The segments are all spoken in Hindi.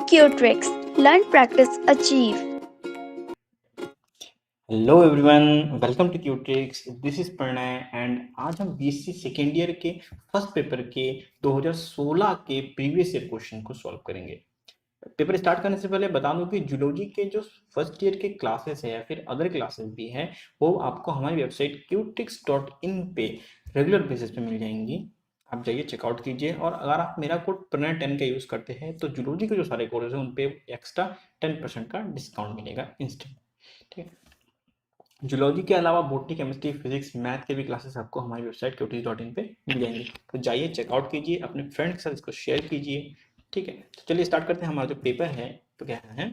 Q-Tricks. Learn, practice, achieve. Hello everyone, welcome to Qtricks. This is Pranay and आज हम बीएससी सेकेंड ईयर के फर्स्ट पेपर के 2016 के प्रीवियस ईयर क्वेश्चन को सॉल्व करेंगे। पेपर स्टार्ट करने से पहले बता दूं कि जूलॉजी के जो फर्स्ट ईयर के क्लासेस है या फिर अदर क्लासेस भी हैं वो आपको हमारी वेबसाइट qtricks.in पे रेगुलर बेसिस पे मिल जाएंगी। आप जाइए चेकआउट कीजिए और अगर आप मेरा कोड प्रणय 10 का यूज़ करते हैं तो जूलॉजी के जो सारे कोर्सेज हैं उन पे एक्स्ट्रा 10% का डिस्काउंट मिलेगा इंस्टेंट। ठीक है, जूलॉजी के अलावा बॉटनी, केमिस्ट्री, फिजिक्स, मैथ के भी क्लासेस आपको हमारी वेबसाइट qtricks.in पे मिल जाएंगे। तो जाइए चेकआउट कीजिए, अपने फ्रेंड के साथ इसको शेयर कीजिए। ठीक है, तो चलिए स्टार्ट करते हैं। हमारा जो पेपर है तो क्या है,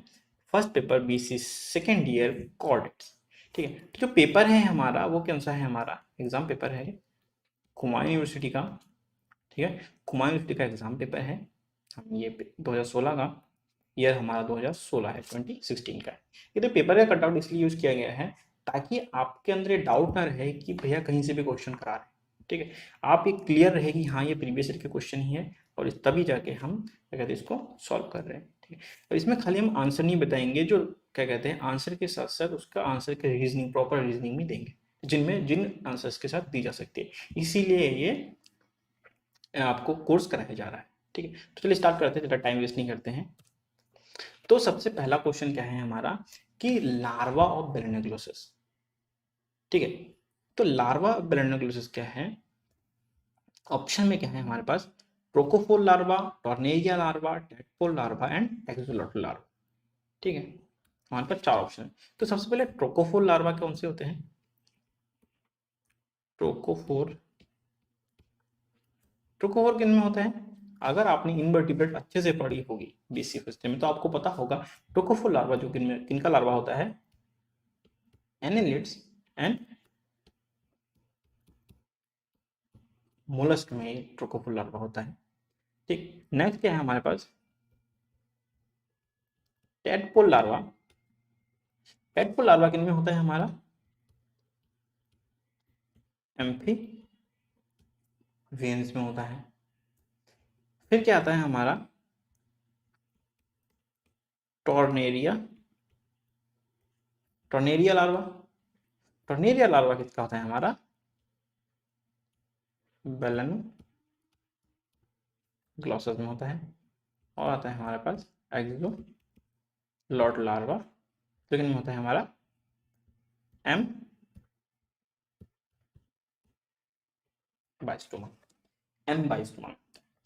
first paper BC second year coordinates. ठीक है, तो जो पेपर है हमारा वो कौन सा है, हमारा एग्जाम पेपर है हुमायूं यूनिवर्सिटी का। ठीक है, हुमायूं यूनिवर्सिटी का एग्जाम पेपर है। हम ये 2016 का ईयर हमारा 2016 है, 2016 का है। ये तो पेपर का कटआउट इसलिए यूज किया गया है ताकि आपके अंदर ये डाउट ना रहे कि भैया कहीं से भी क्वेश्चन करा रहे हैं। ठीक है, आप ये क्लियर रहे कि हाँ ये प्रीवियस ईयर के क्वेश्चन ही है और तभी जाके हम क्या कहते हैं इसको सॉल्व कर रहे हैं। ठीक है, और इसमें खाली हम आंसर नहीं बताएंगे, जो क्या कहते हैं आंसर के साथ साथ उसका आंसर के रीजनिंग, प्रॉपर रीजनिंग भी देंगे जिन आंसर्स के साथ दी जा सकती है। इसीलिए ये आपको कोर्स कराया जा रहा है। ठीक है, तो चलिए स्टार्ट करते हैं, ज़्यादा टाइम वेस्ट नहीं करते हैं। तो सबसे पहला क्वेश्चन क्या है हमारा कि लार्वा ऑफ बेलेनोग्लोसस। ठीक है, तो लार्वा ऑफ बेलेनोग्लोसस क्या है, ऑप्शन में क्या है हमारे पास, प्रोकोफोर larva, tornaria larva, tadpole larva and axolotl larva. ठीक है, हमारे पास चार ऑप्शन है। तो सबसे पहले ट्रोकोफोर लार्वा कौन से होते हैं, ट्रोकोफोर, ट्रोकोफोर किन में होता है, अगर आपने इनवर्टिब्रेट अच्छे से पढ़ी होगी बीसी फर्स्ट में तो आपको पता होगा ट्रोकोफोर लार्वा जो किनका लार्वा होता है, एनेलिड्स एंड मोलस्क में ट्रोकोफोर लार्वा होता है। ठीक, नेक्स्ट क्या है हमारे पास, टेडपोल लार्वा। टेडपोल लार्वा किन में होता है हमारा, एम्फीबियंस में होता है। फिर क्या आता है हमारा, tornaria, tornaria larva. Tornaria larva किसका होता है हमारा, बेलेनोग्लोसस में होता है। और आता है हमारे पास एक्सोलोट लार्वा जो किन में होता है हमारा, एम बाइस्टोमा, एम बाइस्टोमा।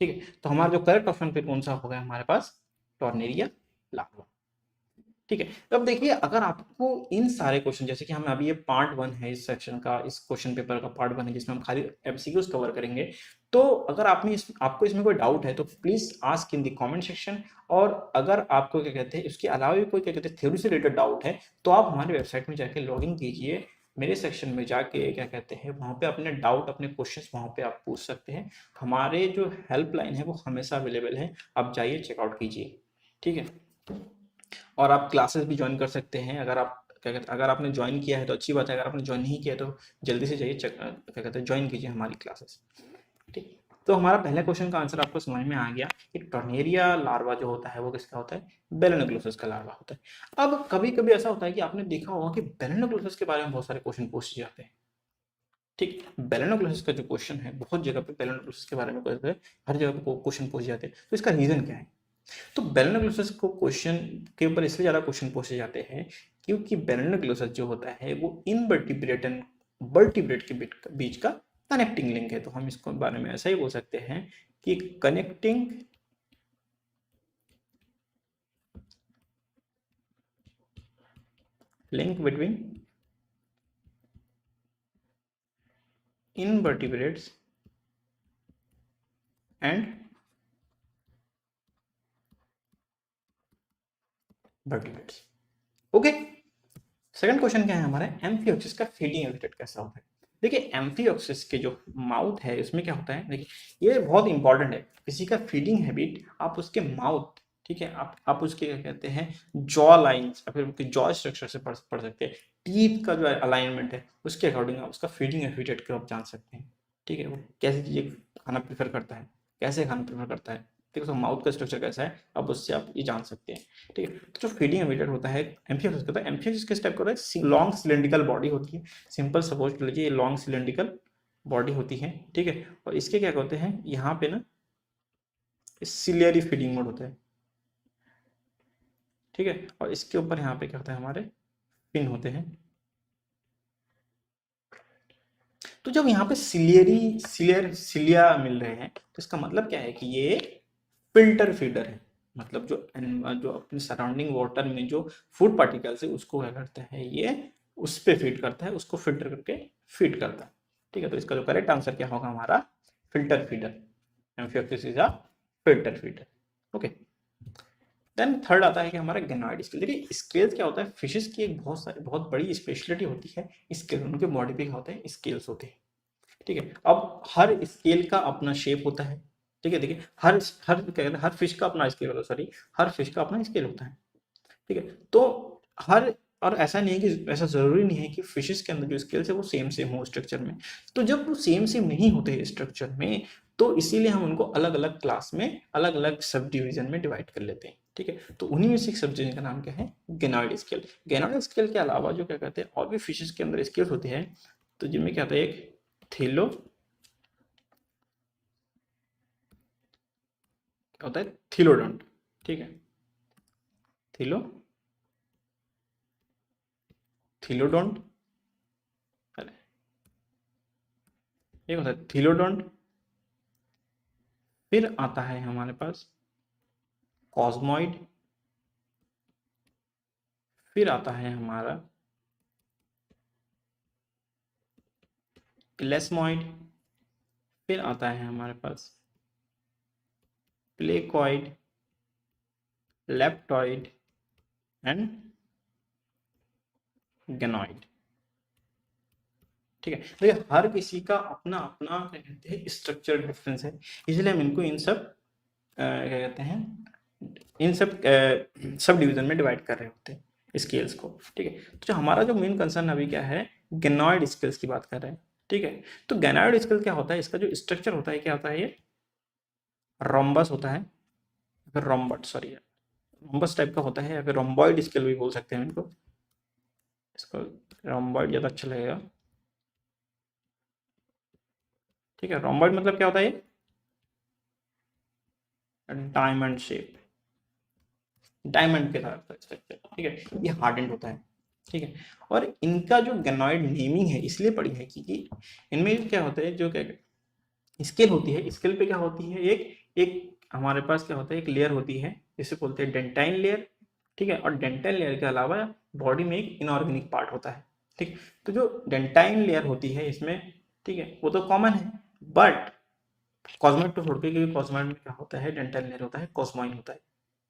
ठीक है, तो हमारा जो करेक्ट ऑप्शन फिर कौन सा होगा हमारे पास, टॉर्नेरिया लार्वा। ठीक है, तो अब देखिए अगर आपको इन सारे क्वेश्चन, जैसे कि हम अभी ये पार्ट 1 है इस सेक्शन का, इस क्वेश्चन पेपर का पार्ट 1 है जिसमें हम खाली एमसीक्यूज कवर करेंगे। तो अगर आपको इसमें कोई डाउट है तो please ask in the comment section. और अगर आपको क्या कहते हैं इसके अलावा भी कोई क्या कहते हैं थ्योरी से रिलेटेड डाउट है तो आप हमारे वेबसाइट में जाके लॉग इन कीजिए, मेरे सेक्शन में जाके क्या कहते हैं वहाँ पे अपने डाउट, अपने क्वेश्चंस वहाँ पे आप पूछ सकते हैं। हमारे जो हेल्पलाइन है वो हमेशा अवेलेबल है, आप जाइए चेकआउट कीजिए। ठीक है, और आप क्लासेस भी ज्वाइन कर सकते हैं। अगर आप क्या कहते हैं, अगर आपने ज्वाइन किया है तो अच्छी बात है, अगर आपने ज्वाइन नहीं किया तो जल्दी से जाइए क्या कहते हैं ज्वाइन कीजिए हमारी क्लासेस। ठीक, तो हमारा पहले क्वेश्चन का आंसर आपको समझ में आ गया कि टॉर्नेरिया लार्वा जो होता है वो किसका होता है, बेलेनोग्लोसस का लार्वा होता है। अब कभी कभी ऐसा होता है कि आपने देखा होगा कि बेलेनोग्लोसस के बारे में बहुत सारे क्वेश्चन पूछे जाते हैं। ठीक, बेलेनोग्लोसस का जो क्वेश्चन है बहुत जगह पे बेलेनोग्लोसस के बारे में हर जगह पे क्वेश्चन पूछे जाते हैं, तो इसका रीजन क्या है। तो बेलेनोग्लोसस को क्वेश्चन के ऊपर इसलिए ज़्यादा क्वेश्चन पूछे जाते हैं क्योंकि बेलेनोग्लोसस जो होता है वो इनवर्टिब्रेट एंड वर्टिब्रेट के बीच का कनेक्टिंग लिंक है। तो हम इसको बारे में ऐसा ही बोल सकते हैं कि connecting link between invertebrates and vertebrates. Okay, second question क्या है हमारा, एम्फियोक्सिस का फीडिंग हैबिटेट कैसा होता है। देखिए एम्फियोक्सिस के जो माउथ है उसमें क्या होता है, देखिए ये बहुत इंपॉर्टेंट है, किसी का फीडिंग हैबिट आप उसके माउथ, ठीक है, आप उसके क्या कहते हैं जॉ लाइंस या फिर उनके जॉ स्ट्रक्चर से पढ़ सकते हैं। टीथ का जो अलाइनमेंट है उसके अकॉर्डिंग आप उसका फीडिंग हैबिटेट को आप जान सकते हैं। ठीक है, वो कैसी चीजें खाना प्रेफर करता है, कैसे खाना प्रेफर करता है। ठीक है। तो माउथ का स्ट्रक्चर कैसा है, अब उससे आप ये जान सकते हैं, ठीक है। तो जो फीडिंग एमिटर होता है एम्फियोफिस होता है, एम्फियोफिस किस टाइप का होता है, लॉन्ग सिलेंड्रिकल बॉडी होती है। सिंपल सपोज कर लीजिए ये लॉन्ग सिलेंड्रिकल बॉडी होती है, ठीक है। और इसके क्या कहते हैं, यहाँ पे ना सिलियरी फीडिंग मोड होता है, ठीक है। और इसके ऊपर यहाँ पे क्या होता है, हमारे फिन होते हैं। तो जब यहाँ पे सिलिया मिल रहे हैं, तो इसका मतलब क्या है कि ये फिल्टर फीडर है। मतलब जो अपने सराउंडिंग वाटर में जो फूड पार्टिकल्स है उसको क्या करता है, ये उस पे फीड करता है, उसको फिल्टर करके फीड करता है, ठीक है। तो इसका जो करेक्ट आंसर क्या होगा हमारा, filter feeder. Amphioxus is a filter feeder, okay. Then third आता है कि हमारा गेनोइड स्केल। देखिए स्केल्स क्या होता है, फिशेस की एक बहुत बड़ी स्पेशलिटी होती है स्केल, उनके बॉडी पे क्या होते हैं, स्केल्स होते हैं, ठीक है। अब हर स्केल का अपना शेप होता है, ठीक है। देखिए हर हर क्या कहते हैं, हर फिश का अपना स्केल होता है, सॉरी हर फिश का अपना स्केल होता है, ठीक है। तो हर, और ऐसा नहीं है कि, ऐसा जरूरी नहीं है कि फिशेस के अंदर जो स्केल्स है वो सेम सेम हो स्ट्रक्चर में। तो जब वो सेम सेम नहीं होते स्ट्रक्चर में, तो इसीलिए हम उनको अलग अलग क्लास में, अलग अलग सब डिवीजन में डिवाइड कर लेते हैं, ठीक है। तो उन्हीं में से एक सब डिवीजन का नाम क्या है, गेनोइड स्केल। गेनोइड स्केल के अलावा जो क्या कहते हैं, और भी फिशेस के अंदर स्केल्स होते हैं, तो जिनमें क्या होता है, एक थेलो क्या होता है, थीलोडोंट, ठीक है। थीलो थीलोडोंट, अरे ये होता है थीलोडोंट। फिर आता है हमारे पास कॉस्मोइड। फिर आता है हमारा प्लेस्मोइड। फिर आता है हमारे पास प्लेकॉइड, लेप्टॉइड एंड गेनोइड, ठीक है। देखिए हर किसी का अपना अपना क्या कहते हैं, स्ट्रक्चर डिफरेंस है, इसलिए हम इनको इन सब क्या कहते हैं, इन सब सब डिवीजन में डिवाइड कर रहे होते हैं स्केल्स को, ठीक है। तो जो हमारा जो मेन कंसर्न अभी क्या है, गेनोइड स्केल्स की बात कर रहे हैं, ठीक है। तो गेनोइड स्केल क्या होता है, इसका जो स्ट्रक्चर होता है क्या होता है, ये रोम्बस होता है, फिर रोम्बट, सॉरी रोम्बस टाइप का होता है, या फिर रोम्बॉइड स्केल भी बोल सकते हैं इनको, इसको रोम्बॉइड ज़्यादा अच्छा लगेगा, ठीक है। रोम्बॉइड मतलब क्या होता है, ये डायमंड शेप, डायमंड के तरह स्ट्रक्चर, ठीक है। ये हार्डेंड होता है, ठीक है। और इनका जो गेनोइड नेमिंग है इसलिए पड़ी है क्योंकि इनमें क्या होता है, जो क्या स्केल होती है, स्केल पे क्या होती है, एक एक हमारे पास क्या होता है, एक लेयर होती है जिसे बोलते हैं डेंटाइन लेयर, ठीक है। और डेंटाइन लेयर के अलावा बॉडी में एक इनऑर्गेनिक पार्ट होता है, ठीक। तो जो डेंटाइन लेयर होती है इसमें, ठीक है, वो तो कॉमन है, बट कॉस्मोइड को छोड़ के, क्योंकि कॉस्मोइड में क्या होता है, डेंटाइन लेयर होता है, कॉस्मोइन होता है,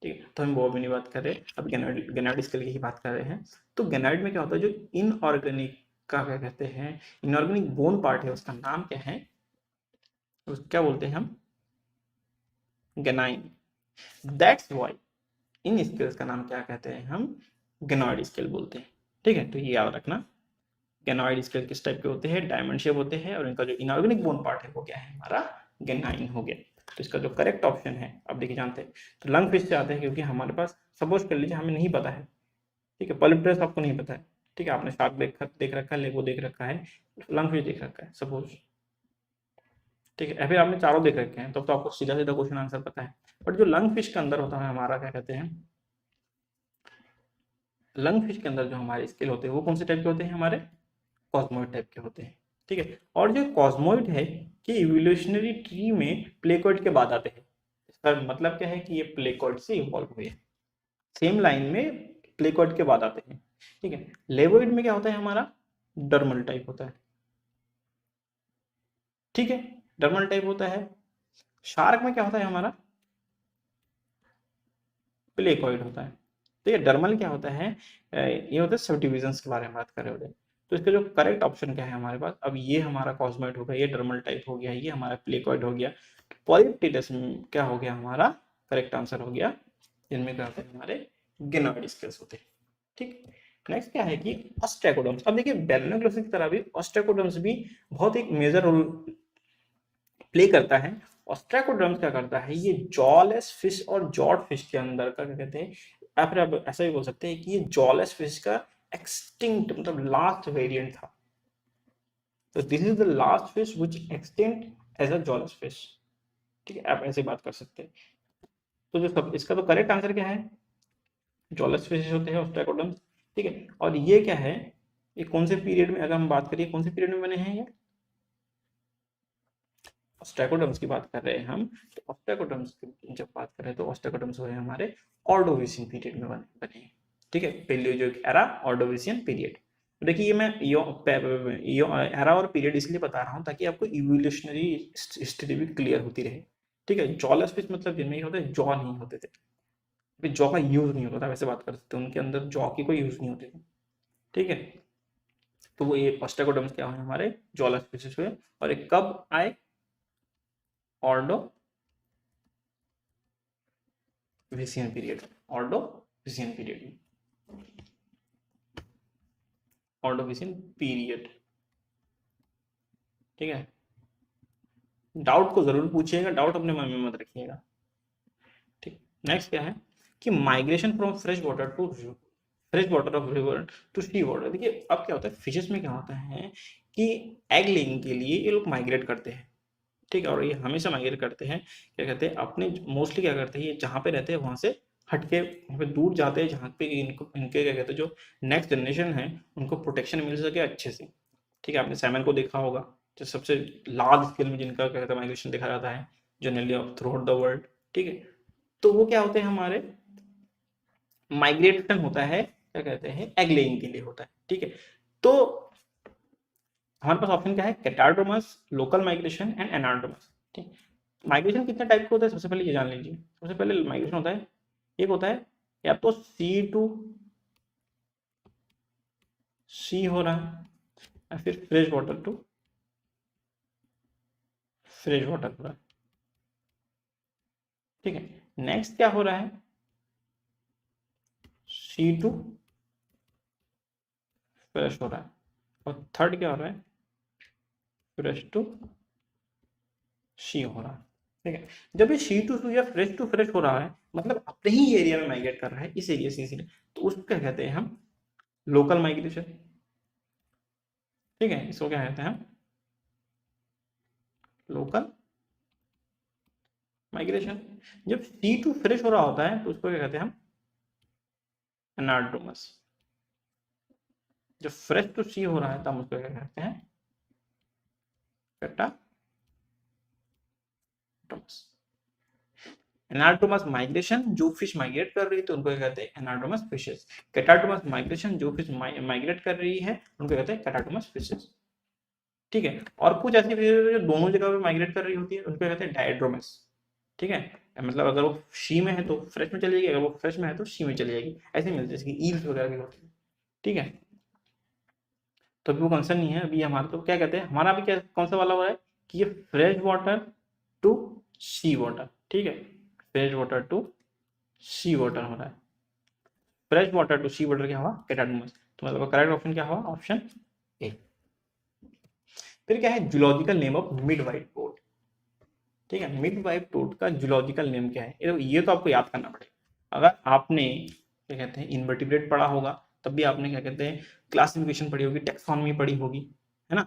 ठीक है। तो हम वो भी नहीं बात कर रहे, अब गेनोइड स्केल की ही बात कर रहे हैं। तो गेनोइड में क्या होता है, जो इनऑर्गेनिक का क्या कहते हैं, इनऑर्गेनिक बोन पार्ट है, उसका नाम क्या है, क्या बोलते हैं हम, गेनाइन। दैट्स वाई इन स्केल्स का नाम क्या कहते हैं हम, गेनोइड स्केल बोलते हैं, ठीक है। तो ये याद रखना, गेनोइड स्केल किस टाइप के होते हैं, डायमंड शेप होते हैं, और इनका जो इनऑर्गेनिक बोन पार्ट है वो क्या है, हमारा गेनाइन हो गया। तो इसका जो करेक्ट ऑप्शन है, अब देखिए जानते हैं, तो लंग फिश से आते हैं, क्योंकि हमारे पास सपोज कर लीजिए हमें नहीं पता है, ठीक है, पॉलिप्टेरस आपको नहीं पता है, ठीक है, आपने शार्क देख रखा है, लेगो देख रखा है, लंग फिश देख रखा है सपोज, ठीक है, या फिर आपने चारों देख रखे हैं, तब तो आपको सीधा सीधा क्वेश्चन आंसर पता है। बट जो लंग फिश के अंदर होता है हमारा, क्या कहते हैं, लंग फिश के अंदर जो हमारे स्केल होते हैं वो कौन से टाइप के होते हैं, हमारे कॉस्मोइड टाइप के होते हैं, ठीक है। और जो कॉस्मोइड है कि इवोल्यूशनरी ट्री में प्लेकॉइड के बाद आते हैं, इसका मतलब क्या है कि ये प्लेकॉइड से इवॉल्व हुए, सेम लाइन में प्लेकॉइड के बाद आते हैं, ठीक है। लेवोइड में क्या होता है हमारा, डर्मल टाइप होता है, ठीक है, डर्मल टाइप होता है। शार्क में क्या होता है हमारा, प्लेकॉइड होता है, तो ये डर्मल क्या होता है, ये होता है सब डिविजन्स के बारे में बात कर रहे होते हैं। तो इसका जो करेक्ट ऑप्शन क्या है हमारे पास, अब ये हमारा कॉस्मोइड हो गया, ये डर्मल टाइप हो गया, ये हमारा प्लेकॉइड हो गया, पॉलीप्टेरस क्या हो गया हमारा, करेक्ट आंसर हो गया, जिनमें क्या होते हैं हमारे गेनोइड स्केल्स होते हैं, ठीक। नेक्स्ट क्या है कि ऑस्ट्रेकोडर्म्स। अब देखिए बैलेनोग्लोसस की तरह भी ऑस्ट्रेकोडर्म्स भी बहुत एक मेजर रोल प्ले करता है, ऑस्ट्राकोड्रम्स क्या करता है, ये जॉलेस फिश और जॉड फिश के अंदर का क्या कहते हैं, या फिर आप ऐसा भी बोल सकते हैं कि ये जॉलेस फिश का एक्सटिंक्ट मतलब लास्ट वेरिएंट था। तो this is the last fish which extinct as a jawless fish. ठीक है, आप ऐसे बात कर सकते हैं। तो जो सब इसका तो करेक्ट आंसर क्या है, जॉलेस फिश होते हैं ऑस्ट्राकोड्रम्स। ठीक है, और ये क्या है, ये कौन से पीरियड में, अगर हम बात करिए कौन से पीरियड में बने हैं ये, ऑस्ट्राकोड्रम्स की बात कर रहे हैं हम। तो ऑस्ट्राकोड्रम्स की जब बात करें तो ऑस्ट्राकोड्रम्स हुए हमारे ऑर्डोविशियन पीरियड में बने। ठीक है, पेलियोजोइक एरा, ऑर्डोविशियन पीरियड। देखिए ये मैं यो एरा और पीरियड इसलिए बता रहा हूँ ताकि आपको इवोल्यूशनरी हिस्ट्री भी क्लियर होती रहे। ठीक है, जॉलेस फिश मतलब जिनमें ही होते जॉ नहीं होते थे, जॉ का यूज नहीं होता था, वैसे बात कर सकते हैं, उनके अंदर जॉ की कोई यूज नहीं होती थी। ठीक है, तो वो ये ऑस्ट्राकोड्रम्स क्या हुए हमारे, जॉलेस फिशेस हुए। और एक कब आए, Ordovician period, Ordovician period, Ordovician period. ठीक है, डाउट को जरूर पूछिएगा, डाउट अपने मन में मत रखिएगा। ठीक, नेक्स्ट क्या है कि migration from fresh water to fresh water of river to sea water. देखिए अब क्या होता है, फिशेस में क्या होता है कि एग लेइंग के लिए ये लोग माइग्रेट करते हैं। ठीक है, और ये हमेशा माइग्रेट करते हैं, क्या कहते हैं, अपने मोस्टली क्या करते हैं, ये जहाँ पे रहते हैं वहां से हटके वहाँ पे दूर जाते हैं, जहाँ पे इनको इनके क्या कहते हैं जो नेक्स्ट जनरेशन है उनको प्रोटेक्शन मिल सके अच्छे से। ठीक है, आपने सैमन को देखा होगा, जो सबसे लार्ज स्केल में जिनका क्या कहते हैं माइग्रेशन देखा जाता है generally through out the world. ठीक है, तो वो क्या होते हैं हमारे, माइग्रेशन होता है, क्या कहते हैं, एग लेइंग के लिए होता है। ठीक है, तो हमारे पास ऑप्शन क्या है, कैटार्डोमस, लोकल माइग्रेशन एंड एनार्डोमस। ठीक, माइग्रेशन कितने टाइप के होते हैं, सबसे पहले ये जान लीजिए। सबसे पहले माइग्रेशन होता है, एक होता है या तो सी टू सी हो रहा है, या फिर fresh water to fresh water हो रहा है। ठीक है, नेक्स्ट क्या हो रहा है, सी टू फ्रेश हो रहा है, और थर्ड क्या हो रहा है, फ्रेश टू सी हो रहा है। ठीक है, जब ये सी टू या फ्रेश टू फ्रेश हो रहा है मतलब अपने ही एरिया में माइग्रेट कर रहा है, इस एरिया से इसीलिए, तो उसको क्या कहते हैं हम, लोकल माइग्रेशन। ठीक है, इसको क्या कहते हैं हम, लोकल माइग्रेशन। जब सी टू फ्रेश हो रहा होता है तो उसको क्या कहते हैं हम, एनाड्रोमस। जब फ्रेश टू सी हो रहा है तब उसको क्या कहते हैं, कैटाटोमस। एनाटोमस माइग्रेशन, जो फिश माइग्रेट कर रही है तो उनको क्या कहते हैं, एनाटोमस फिशेस। कैटाटोमस माइग्रेशन, जो फिश माइग्रेट कर रही है उनको कहते हैं कैटाटोमस फिशेस। ठीक है, और कुछ ऐसी फिशेस जो दोनों जगह पे माइग्रेट कर रही होती है उनको कहते हैं डायड्रोमस। ठीक है, मतलब अगर वो सी में है तो फ्रेश में चली जाएगी, अगर वो फ्रेश में है तो सी में चली जाएगी, ऐसे मिलती है, जैसे कि ईल्स वगैरह भी होती है। ठीक है, तो अभी वो कंसर्न नहीं है, अभी हमारा तो क्या कहते हैं, हमारा अभी क्या कौन सा वाला हो रहा है कि ये fresh water to sea water. ठीक है, fresh water to sea water हो रहा है, fresh water to sea water क्या हुआ, कैटाटोमस। तो मतलब करेक्ट ऑप्शन क्या हुआ, ऑप्शन ए। फिर क्या है, zoological name of midwife toad. ठीक है, मिड वाइट टोड का जूलॉजिकल नेम क्या है, ये तो आपको याद करना पड़ेगा। अगर आपने क्या कहते हैं इनवर्टिब्रेट पढ़ा होगा तब भी आपने क्या कहते हैं क्लासिफिकेशन पढ़ी होगी, टेक्सोनॉमी पढ़ी होगी, है ना।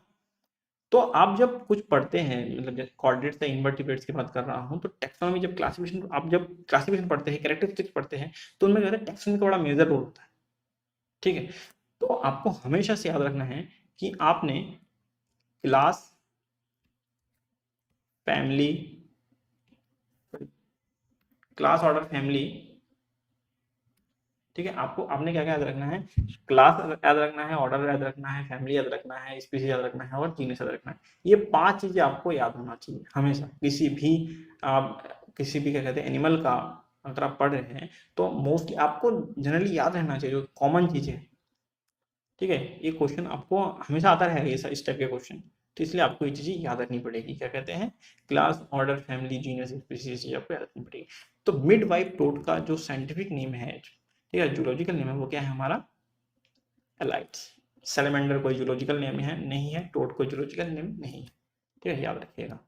तो आप जब कुछ पढ़ते हैं, मतलब जैसे कॉर्डिनेट्स या इनवर्टिब्रेट्स की बात कर रहा हूँ, तो टेक्सोनॉमी जब क्लासिफिकेशन, आप जब क्लासिफिकेशन पढ़ते हैं, कैरेक्टरिस्टिक्स पढ़ते हैं, तो उनमें कहते हैं टेक्सोनॉमी का बड़ा मेजर रोल होता है। ठीक है, तो आपको हमेशा से याद रखना है कि आपने class, family, class order family, ठीक है, आपको आपने क्या क्या याद रखना है, क्लास याद रखना है, ऑर्डर याद रखना है, फैमिली याद रखना है, स्पीशीज याद रखना है, और जीनस याद रखना है। ये 5 चीजें आपको याद होना चाहिए हमेशा, किसी भी आप किसी भी क्या कहते हैं एनिमल का अगर आप पढ़ रहे हैं तो मोस्टली आपको जनरली याद रहना चाहिए जो कॉमन चीजें। ठीक है, ये क्वेश्चन आपको हमेशा आता रहेगा, ये इस टाइप के क्वेश्चन, तो इसलिए आपको ये चीजें याद रखनी पड़ेगी, क्या कहते हैं, class, order, family, genus, species आपको याद रखनी पड़ेगी। तो मिड वाइफ टोड का जो साइंटिफिक नेम है, ठीक है, जूलॉजिकल नेम है, वो क्या है हमारा, एलाइट्स। सैलमेंडर कोई जूलॉजिकल नेम है नहीं है, टोड कोई जूलॉजिकल नेम नहीं है। ठीक है, याद रखिएगा।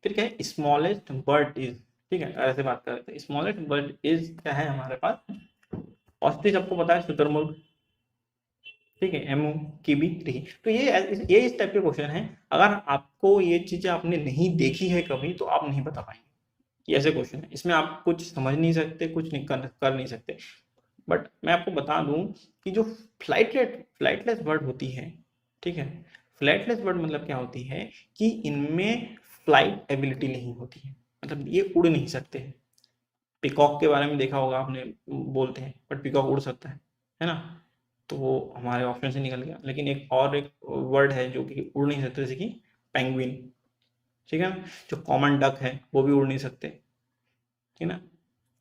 फिर क्या है, स्मॉलेस्ट बर्ड इज, ठीक है, ऐसे बात कर रहे थे, स्मॉलेस्ट बर्ड इज क्या है हमारे पास, ऑस्ट्रिच आपको पता है, शुतुरमुर्ग, ठीक है, एमू, कीवी, ठीक है। तो ये इस टाइप के क्वेश्चन है, अगर आपको ये चीजें आपने नहीं देखी है कभी तो आप नहीं बता पाएंगे। ये ऐसे क्वेश्चन है, इसमें आप कुछ समझ नहीं सकते, कुछ नहीं कर नहीं सकते। बट मैं आपको बता दूं कि जो फ्लाइटलेस बर्ड होती है, ठीक है, फ्लाइटलेस बर्ड मतलब क्या होती है कि इनमें फ्लाइट एबिलिटी नहीं होती है, मतलब ये उड़ नहीं सकते हैं। पिकॉक के बारे में देखा होगा आपने, बोलते हैं, बट पिकॉक उड़ सकता है ना, तो वो हमारे ऑप्शन से निकल गया। लेकिन एक वर्ड है जो कि उड़ नहीं सकते, जैसे कि पेंगुइन, ठीक है ना, जो कॉमन डक है वो भी उड़ नहीं सकते, ठीक है ना।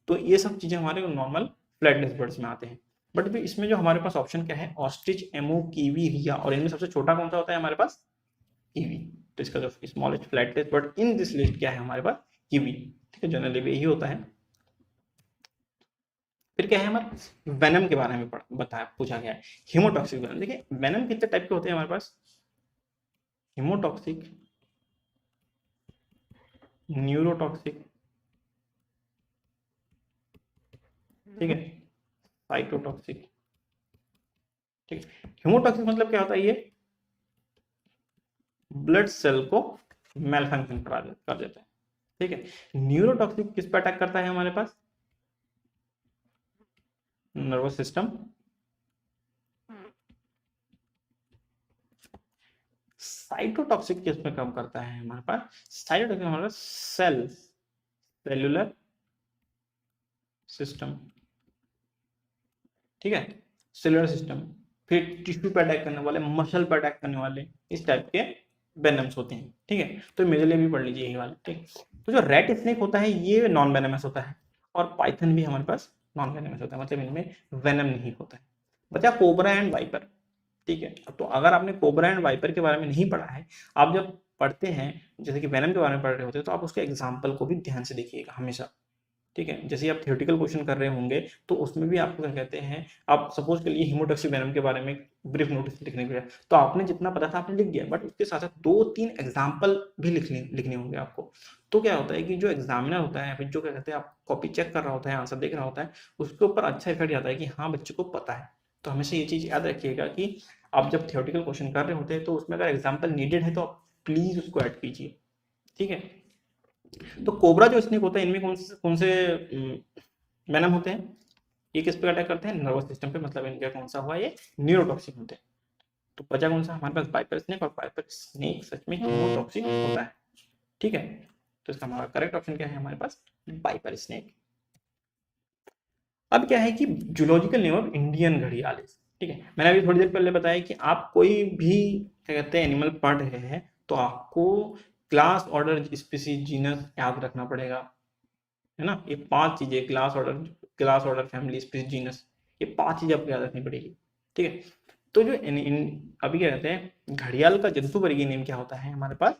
तो ये सब चीजें हमारे नॉर्मल फ्लैटलेस बर्ड्स में आते हैं। बट भी इसमें जो हमारे पास ऑप्शन क्या है, ऑस्ट्रिच, एमो, कीवी, रिया, और इनमें सबसे छोटा कौन सा होता है हमारे पास, कीवी। तो इसका जो smallest flightless bird in this list क्या है हमारे पास, कीवी, ठीक है, जनरली यही होता है। फिर क्या है हमारे वेनम के बारे में बताया, पूछा गया है, हीमोटॉक्सिक वेनम। देखिए वेनम कितने टाइप के होते हैं हमारे पास, हीमोटॉक्सिक, न्यूरोटॉक्सिक, ठीक है, साइटोटॉक्सिक, ठीक है। हीमोटॉक्सिक मतलब क्या होता है, ये ब्लड सेल को मेल फंक्शन कर देता है, ठीक है। न्यूरोटॉक्सिक किस पर अटैक करता है हमारे पास, नर्वस सिस्टम। साइटोटॉक्सिक किस में काम करता है हमारे पास, साइटोटॉक्सिक हमारे पास सेलुलर सिस्टम, ठीक है, सेलुलर सिस्टम। फिर टिश्यू पे अटैक करने वाले, मसल पे अटैक करने वाले, इस टाइप के वेनम्स होते हैं, ठीक है। तो मेजरली भी पढ़ लीजिए यही वाला, ठीक। तो जो रेड स्नेक होता है ये नॉन वेनमस होता है, और पाइथन भी हमारे पास नॉन वेनमस होता है, मतलब इनमें वेनम नहीं होता है। बचा कोबरा एंड वाइपर, ठीक है। तो अगर आपने कोबरा एंड वाइपर के बारे में नहीं पढ़ा है, आप जब पढ़ते हैं जैसे कि वेनम के बारे में पढ़ रहे होते हैं, तो आप उसके एग्जाम्पल को भी ध्यान से देखिएगा हमेशा, ठीक है। जैसे आप थियोरेटिकल क्वेश्चन कर रहे होंगे तो उसमें भी आपको क्या कहते हैं, आप सपोज करिए हीमोटॉक्सिक वेनम के बारे में ब्रीफ नोटिस लिखने के लिए, तो आपने जितना पता था आपने लिख दिया, बट उसके साथ साथ 2-3 एग्जाम्पल भी लिखने होंगे आपको। तो क्या होता है कि जो एग्जामिनर होता है, फिर जो क्या कहते हैं आप कॉपी चेक कर रहा होता है, आंसर देख रहा होता है, उसके ऊपर अच्छा इफेक्ट जाता है कि हाँ बच्चे को पता है। तो हमेशा ये चीज याद रखिएगा कि आप जब थियोरेटिकल क्वेश्चन कर रहे होते हैं तो उसमें अगर एग्जाम्पल नीडेड है तो आप प्लीज उसको ऐड कीजिए, ठीक है। तो कोबरा जो स्नेक होता है इनमें कौन से वेनम होते हैं, ये किस पे अटैक करते हैं, नर्वस सिस्टम पे, मतलब इनका कौन सा हुआ, ये न्यूरोटॉक्सिक होते हैं। तो बचा कौन सा हमारे पास, वाइपर स्नेक, और वाइपर स्नेक सच में न्यूरोटॉक्सिक होता है, ठीक है। तो इसका हमारा करेक्ट ऑप्शन क्या है हमारे पास, वाइपर स्नेक। अब क्या है कि जूलॉजिकल नेम ऑफ इंडियन घड़ियालिस, ठीक है। मैंने अभी थोड़ी देर पहले बताया कि आप कोई भी क्या कहते हैं एनिमल पढ़ रहे हैं तो आपको क्लास, ऑर्डर, स्पीसीज, जीनस याद रखना पड़ेगा, है ना। ये 5 चीजें, class order family species genus, ये 5 चीजें आपको याद रखनी पड़ेगी, ठीक है। तो जो अभी क्या कहते हैं घड़ियाल का जंतु वर्गीय नेम क्या होता है हमारे पास,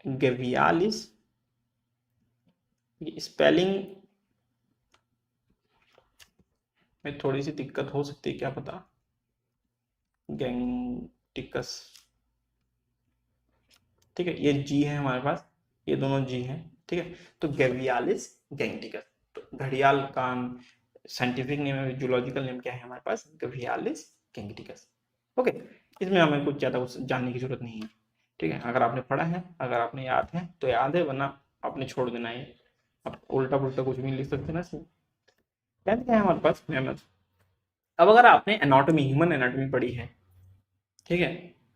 गेवियालिस, स्पेलिंग में थोड़ी सी दिक्कत हो सकती है, क्या पता, गैंगटिकस, ठीक है, ये जी है हमारे पास, ये दोनों जी हैं, ठीक है। तो गेवियालिस गैंगटिकस, तो घड़ियाल का साइंटिफिक नेम है, जूलॉजिकल नेम क्या है हमारे पास, गेवियालिस गैंगटिकस, ओके। इसमें हमें कुछ ज्यादा जानने की जरूरत नहीं है, ठीक है। अगर आपने पढ़ा है, अगर आपने याद है तो याद है, वरना आपने छोड़ देना है, आप उल्टा पुल्टा कुछ भी लिख सकते हैं ना इसमें। क्या है हमारे पास मैमल्स। अब अगर आपने एनाटॉमी, ह्यूमन एनाटॉमी पढ़ी है, ठीक है,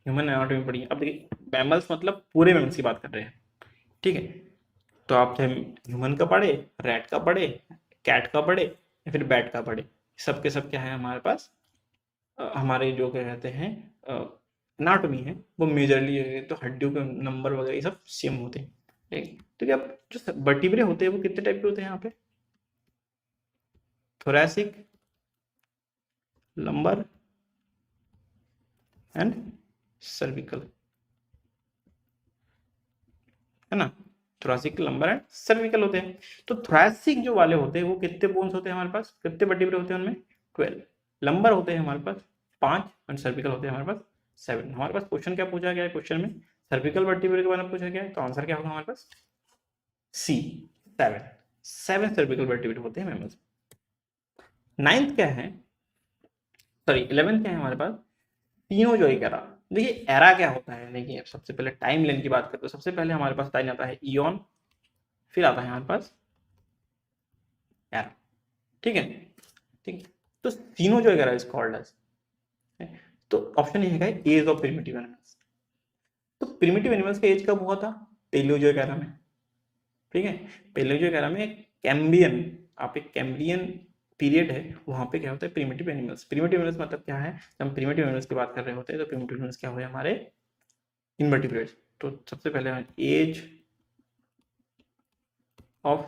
ह्यूमन एनाटॉमी पढ़ी है, अब देखिए मैमल्स मतलब पूरे मैमल्स की बात कर रहे हैं, ठीक है। तो आप चाहे ह्यूमन का पढ़े, रैट का पढ़े, कैट का पढ़े, या फिर बैट का पढ़े, सब के सब क्या है हमारे पास, हमारे जो क्या कहते हैं एनाटॉमी है वो मेजरली तो हड्डियों के नंबर वगैरह ये सब सेम होते हैं, ठीक। तो क्या जो वर्टिब्रे होते हैं वो कितने टाइप के होते हैं यहाँ पे, थोरैसिक, लंबर एंड सर्विकल, है ना। थोरैसिक, लंबर एंड सर्विकल होते हैं। तो थोरैसिक जो वाले होते हैं वो कितने बोन्स होते हैं हमारे पास, कितने वर्टिब्रे होते हैं उनमें, 12। लंबर होते हैं हमारे पास 5, एंड सर्विकल होते हैं हमारे पास 7। हमारे पास क्वेश्चन क्या पूछा गया है, क्वेश्चन में सर्विकल वर्टिब्रेट के बारे में पूछा गया है, तो आंसर क्या होगा हमारे पास सी 7। 7 सर्विकल वर्टिब्रेट होते हैं मैमल्स। 9th क्या है, सॉरी 11th क्या है हमारे पास, तीनों जो एक एरा। देखिए एरा क्या होता है, देखिए सबसे पहले टाइम लेंथ की बात करते हैं, सबसे पहले हमारे पास टाइम आता है इयन, फिर आता है हमारे पास एरा। ठीक है, ठीक है। तो तीनों जो एरा इज कॉल्ड एज, तो ऑप्शन ये है एज ऑफ प्रिमिटिव एनिमल्स। तो प्रिमिटिव एनिमल्स का एज कब हुआ था, पेलियोजोइक एरा में। ठीक है, पेलियोजोइक एरा में कैम्बियन, आप एक कैम्बियन पीरियड है, वहां पे क्या होता है प्रिमिटिव एनिमल्स। प्रिमिटिव एनिमल्स मतलब क्या है, जब हम प्रिमिटिव एनिमल्स की बात कर रहे होते हैं तो प्रिमिटिव एनिमल्स क्या हुए हमारे इनवर्टिब्रेट्स। तो सबसे पहले एज ऑफ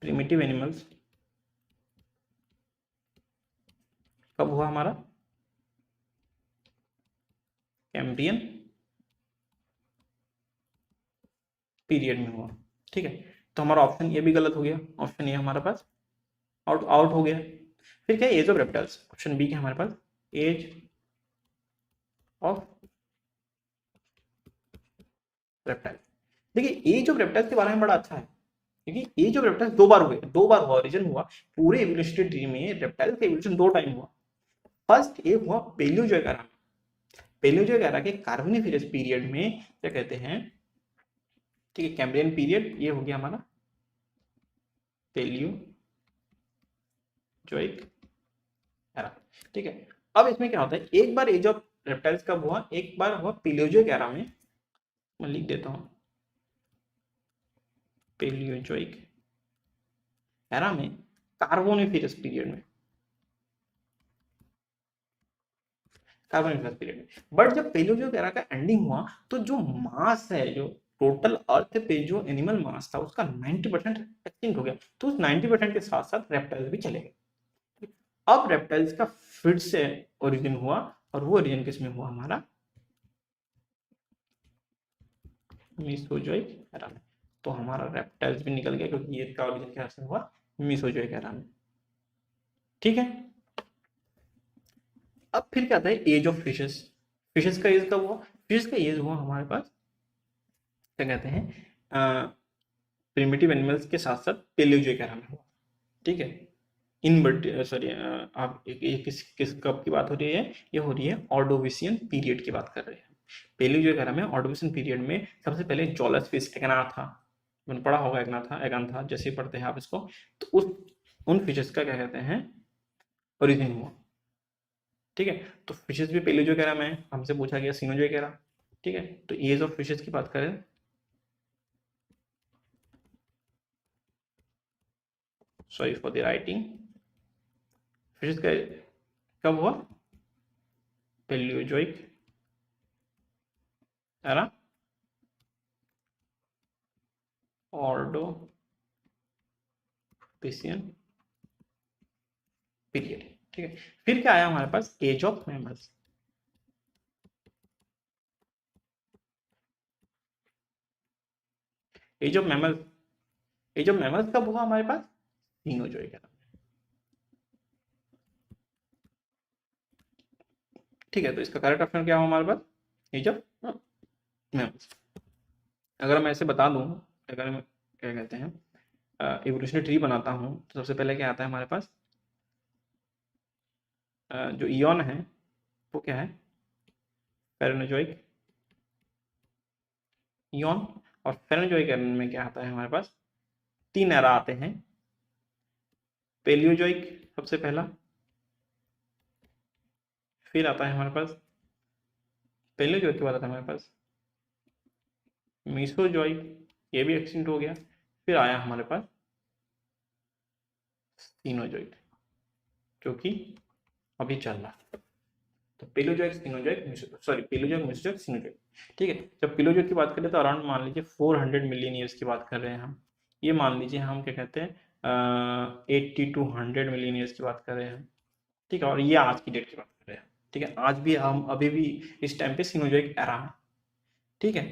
प्रिमिटिव एनिमल्स कब हुआ हमारा, कैम्ब्रियन पीरियड में हुआ। ठीक है, तो हमारा ऑप्शन ये भी गलत हो गया, ऑप्शन ये हमारे पास आउट आउट हो गया। फिर क्या age of reptiles, option B क्या हमारे पास एज ऑफ रेप्टाइल। देखिए एज ऑफ रेप्टाइल्स के बारे में बड़ा अच्छा है, क्योंकि एज ऑफ रेप्टाइल्स दो बार हुए, दो बार हुआ ओरिजिन हुआ पूरे एवोल्यूशनरी ट्री में, रेप्टाइल्स का एवोल्यूशन दो टाइम हुआ। फर्स्ट एक हुआ पेलियोजोइक एरा में, पेलियोजोइक एरा के कार्बोनिफेरस पीरियड में क्या कहते हैं, ठीक है कैम्ब्रियन पीरियड, ये हो गया हमारा पेलियोजोइक एरा। ठीक है, अब इसमें क्या होता है, एक बार एज ऑफ रेप्टाइल्स कब हुआ, एक बार हुआ पेलियोजोइक एरा में, मैं लिख देता हूं पेलियोजोइक एरा में कार्बोनिफेरस पीरियड में, कार्बोनिफेरस पीरियड में। बट जब पेलियोजोइक एरा का एंडिंग हुआ तो जो मास है, जो टोटल अर्थ पे जो एनिमल मास था उसका 90% एक्सटिंक्ट हो गया, तो उस 90% के साथ साथ रेप्टाइल्स भी चले गए। अब रेप्टाइल्स का फिर से ओरिजिन हुआ, और वो ओरिजिन किसमें हुआ हमारा मीसोजोइक एरा में। तो हमारा रेप्टाइल्स भी निकल गया, क्योंकि ये इसका ओरिजिन क्या से हुआ मीसोजोइक एरा में। ठीक है, अब फिर क्या आता है एज ऑफ फिशेस। फिशेस का एज कब हुआ, फिशेस का एज हुआ हमारे पास क्या कहते हैं प्रिमिटिव एनिमल्स के साथ साथ पेलियोजोइक एरा में हुआ। ठीक है, इनवर्ट सॉरी आप ये किस कब की बात हो रही है, ये हो रही है ऑर्डोविशियन पीरियड की बात कर रहे हैं। पेलियोजोइक एरा में ऑर्डोविशियन पीरियड में सबसे पहले जॉलस फिश एगनाथा, मैंने पढ़ा होगा एगनाथा, एगान्था जैसे पढ़ते हैं आप इसको, तो उस उन फिशेस का क्या कहते हैं ओरिजिन हुआ। ठीक है, तो फिशेस भी पेलियोजोइक एरा में, हमसे पूछा गया सिनोजोइक एरा। ठीक है, तो एज ऑफ फिशेस की बात करें, sorry for the writing, fishes का कब हुआ पेलियोजोइक एरा ऑर्डोविशियन पीरियड। ठीक है, फिर क्या आया हमारे पास age of mammals. Age of mammal, age of mammals कब हुआ हमारे पास सीनोजोइक एरा। ठीक है, तो इसका करेक्ट ऑप्शन क्या हुआ हमारे पास एज ऑफ मैमल्स। अगर मैं ऐसे बता दूं, अगर मैं क्या कहते हैं इवोल्यूशनरी ट्री बनाता हूं, तो सबसे पहले क्या आता है हमारे पास जो इयन है वो क्या है फेरेनोजोइक इयन, और फेरेनोजोइक एरा में क्या आता है हमारे पास तीन एरा आते हैं, पेलियोजोइक सबसे पहला, फिर आता है हमारे पास पेलियोजोइक के बाद आता है हमारे पास मीसोजोइक, ये भी एक्सटिंक्ट हो गया, फिर आया हमारे पास सीनोजोइक जो कि अभी चल रहा है। तो Paleozoic Cenozoic, sorry Paleozoic Mesozoic Cenozoic. ठीक है, जब पेलियोजोइक की बात करें तो अराउंड मान लीजिए 400 मिलियन ईयर्स की बात कर रहे हैं हम, ये मान लीजिए हम क्या कहते हैं 80 to 100 मिलियन ईयर्स की बात कर रहे हैं। ठीक है, और ये आज की डेट की बात कर रहे हैं। ठीक है, आज भी हम अभी भी इस टाइम पे सीनोजोइक एरा में। ठीक है,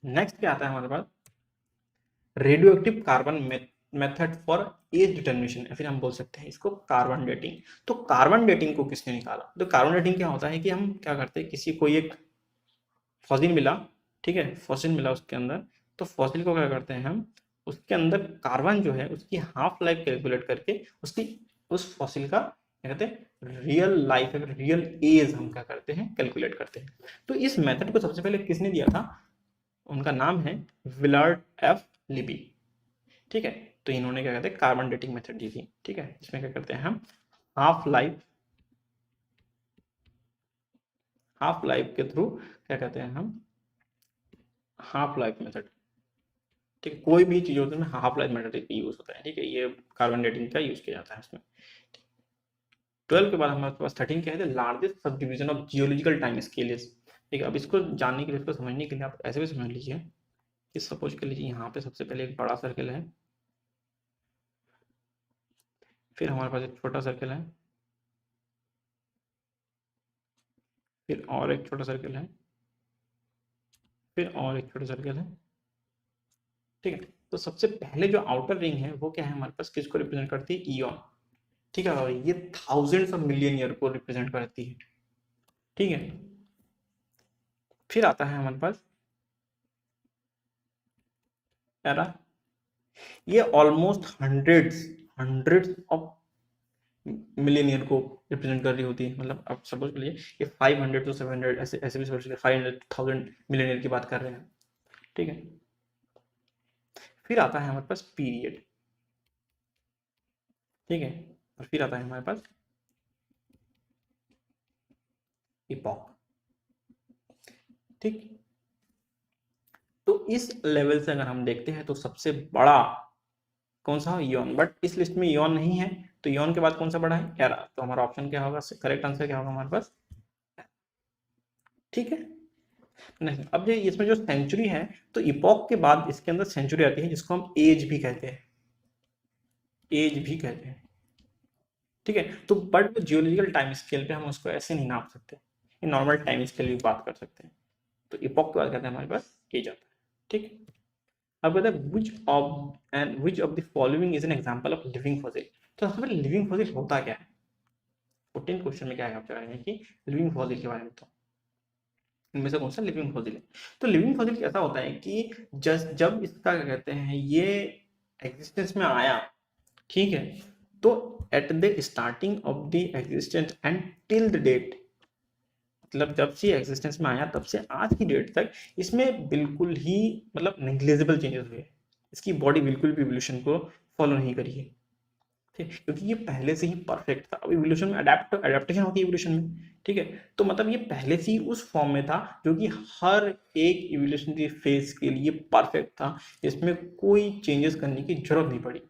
नेक्स्ट क्या आता है हमारे पास radioactive carbon method for age determination, या फिर हम बोल सकते हैं इसको कार्बन डेटिंग। तो कार्बन डेटिंग को किसने निकाला? तो कार्बन डेटिंग क्या होता है कि हम क्या करते हैं, किसी कोई एक फॉसिल मिला, ठीक है, फॉसिल मिला उसके अंदर, तो फॉसिल को क्या करते हैं हम, उसके अंदर कार्बन जो है उसकी हाफ लाइफ कैलकुलेट करके उसकी उस फॉसिल का क्या कहते हैं रियल लाइफ, रियल एज हम क्या करते हैं कैलकुलेट करते हैं। तो इस मेथड को सबसे पहले किसने दिया था? उनका नाम है विलार्ड एफ लिबी, ठीक है। तो इन्होंने क्या कहते हैं कार्बन डेटिंग मेथड दी थी, ठीक है। इसमें क्या करते हैं हम हाफ लाइफ, हाफ लाइफ के थ्रू क्या कहते हैं हम हाफ लाइफ मेथड, ठीक है। कोई भी चीज होती है हाफ लाइफ मेथड यूज होता है, ठीक है। ये कार्बन डेटिंग का यूज किया जाता है इसमें। 12 के बाद हमारे पास 13 क्या है, largest sub division of geological time scale. ठीक है, अब इसको जानने के लिए, इसको समझने के लिए आप ऐसे भी समझ लीजिए कि सपोज कर लीजिए यहाँ पे सबसे पहले एक बड़ा सर्कल है, फिर हमारे पास एक छोटा सर्कल है, फिर और एक छोटा सर्कल है, फिर और एक छोटा सर्कल है, ठीक है। तो सबसे पहले जो आउटर रिंग है वो क्या है हमारे पास, किसको रिप्रेजेंट करती है? ईऑन, ठीक है। और ये थाउजेंड्स ऑफ मिलियन ईयर को रिप्रेजेंट करती है, ठीक है। फिर आता है हमारे पास एरा, ये almost hundreds hundreds of million year को रिप्रेजेंट कर रही होती है। मतलब आप सपोज करिए ये 500 to 700 ऐसे ऐसे भी सोच 500,000 मिलियन ईयर की बात कर रहे हैं, ठीक है। फिर आता है हमारे पास पीरियड, ठीक है। और फिर आता है हमारे पास इपॉक, ठीक। तो इस लेवल से अगर हम देखते हैं तो सबसे बड़ा कौन सा? इयॉन। बट इस लिस्ट में इयॉन नहीं है, तो इयॉन के बाद कौन सा बड़ा है? एरा। तो हमारा ऑप्शन क्या होगा, करेक्ट आंसर क्या होगा हमारे पास? ठीक है। नहीं, अब ये इसमें जो सेंचुरी है, तो इपॉक के बाद इसके अंदर सेंचुरी आती है जिसको हम एज भी कहते हैं, एज भी कहते हैं, ठीक है। तो बट जियोलॉजिकल टाइम स्केल पे हम उसको ऐसे नहीं नाप सकते, ये नॉर्मल टाइम स्केल भी बात कर सकते हैं। तो इपॉक के बाद कहते हैं हमारे पास एज आता है, ठीक है। अब कहते हैं which of the following is an example of living fossil. तो सबसे पहले लिविंग फॉसिल होता क्या है? 14 क्वेश्चन में क्या है आप जानेंगे कि लिविंग फॉसिल के बारे में। तो इनमें से कौन सा लिविंग फॉसिल है? तो लिविंग फॉसिल कैसा होता है कि जब इसका क्या कहते हैं ये एग्जिस्टेंस में आया, ठीक है, तो at the starting of the existence and till the date, मतलब जब से एग्जिस्टेंस में आया तब से आज की डेट तक इसमें बिल्कुल ही मतलब नेग्लिजिबल चेंजेस हुए, इसकी बॉडी बिल्कुल भी इवोल्यूशन को फॉलो नहीं करी है, ठीक है, क्योंकि ये पहले से ही परफेक्ट था। अब इवोल्यूशन में एडेप्टेशन होती है इवोल्यूशन में, ठीक है। तो मतलब ये पहले से ही उस फॉर्म में था जो कि हर एक इवोल्यूशनरी फेज के लिए परफेक्ट था, इसमें कोई चेंजेस करने की जरूरत नहीं पड़ी,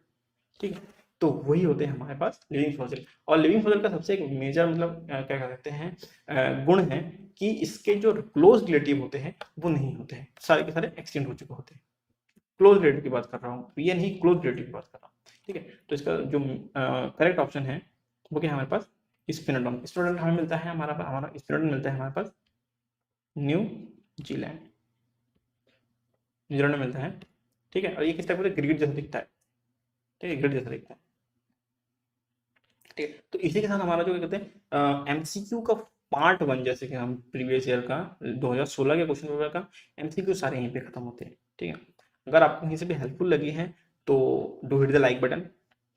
ठीक है। तो वही होते हैं हमारे पास लिविंग फॉसिल। और लिविंग फॉसिल का सबसे एक मेजर मतलब क्या कह सकते हैं गुण है कि इसके जो क्लोज रिलेटिव होते हैं वो नहीं होते हैं, सारे के सारे एक्सटेंड हो चुके होते हैं। क्लोज रिलेटिव की बात कर रहा हूँ, ये नहीं क्लोज रिलेटिव की बात कर रहा हूँ, ठीक है। तो इसका जो करेक्ट ऑप्शन है वो क्या है हमारे पास? स्पिनोडॉन। स्पिनोडॉन हमें मिलता है, हमारा स्पिनोडॉन मिलता है हमारे पास न्यू जीलैंड, न्यूजीलैंड में मिलता है, ठीक है। और ये किस टाइप का ग्रिड जैसा दिखता है, ठीक है, ग्रिड जैसा दिखता है, ठीक है। तो इसी के साथ हमारा जो कहते हैं एमसीक्यू का पार्ट 1, जैसे कि हम प्रीवियस ईयर का 2016 के क्वेश्चन पेपर का एमसीक्यू सारे यहीं पे खत्म होते हैं, ठीक है। अगर आपको कहीं से भी हेल्पफुल लगी है तो do hit the like button,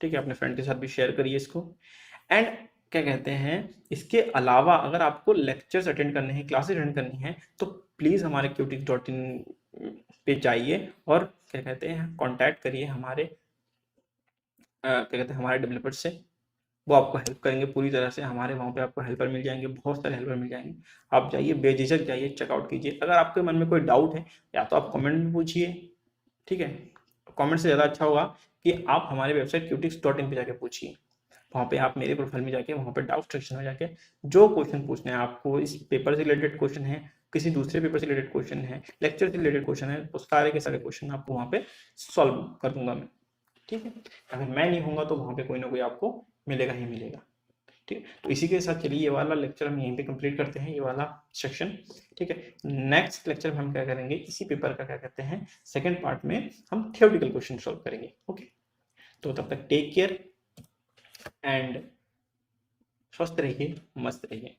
ठीक है। अपने फ्रेंड के साथ भी शेयर करिए इसको। एंड क्या कहते हैं इसके अलावा अगर आपको लेक्चर्स अटेंड करने हैं, क्लासेस अटेंड करनी है, तो प्लीज़ हमारे qtix.in पे जाइए और क्या कहते हैं कॉन्टैक्ट करिए हमारे क्या कहते हैं हमारे डेवलपर्स से। वो आपको हेल्प करेंगे पूरी तरह से, हमारे वहाँ पे आपको हेल्पर मिल जाएंगे, बहुत सारे हेल्पर मिल जाएंगे। आप जाइए, बेझिझक जाइए, चेकआउट कीजिए। अगर आपके मन में कोई डाउट है या तो आप कमेंट में पूछिए, ठीक है। कमेंट से ज़्यादा अच्छा होगा कि आप हमारे वेबसाइट qtix.in पे जाके पूछिए। वहाँ पे आप मेरे प्रोफाइल में जाके वहाँ पे डाउट सेक्शन में जाके जो क्वेश्चन पूछने हैं आपको, इस पेपर से रिलेटेड क्वेश्चन है, किसी दूसरे पेपर से रिलेटेड क्वेश्चन है, लेक्चर से रिलेटेड क्वेश्चन है, वो सारे के सारे क्वेश्चन आपको वहाँ पे सॉल्व कर दूंगा मैं, ठीक है। अगर मैं नहीं होऊंगा तो वहाँ पे कोई ना कोई आपको मिलेगा ही मिलेगा, ठीक है। तो इसी के साथ चलिए ये वाला लेक्चर हम यहीं पे कंप्लीट करते हैं, ये वाला सेक्शन, ठीक है। नेक्स्ट लेक्चर में हम क्या करेंगे, इसी पेपर का क्या कहते हैं सेकंड पार्ट में हम थियोरेटिकल क्वेश्चन सॉल्व करेंगे, ओके। तो तब तक टेक केयर एंड स्वस्थ रहिए, मस्त रहिए।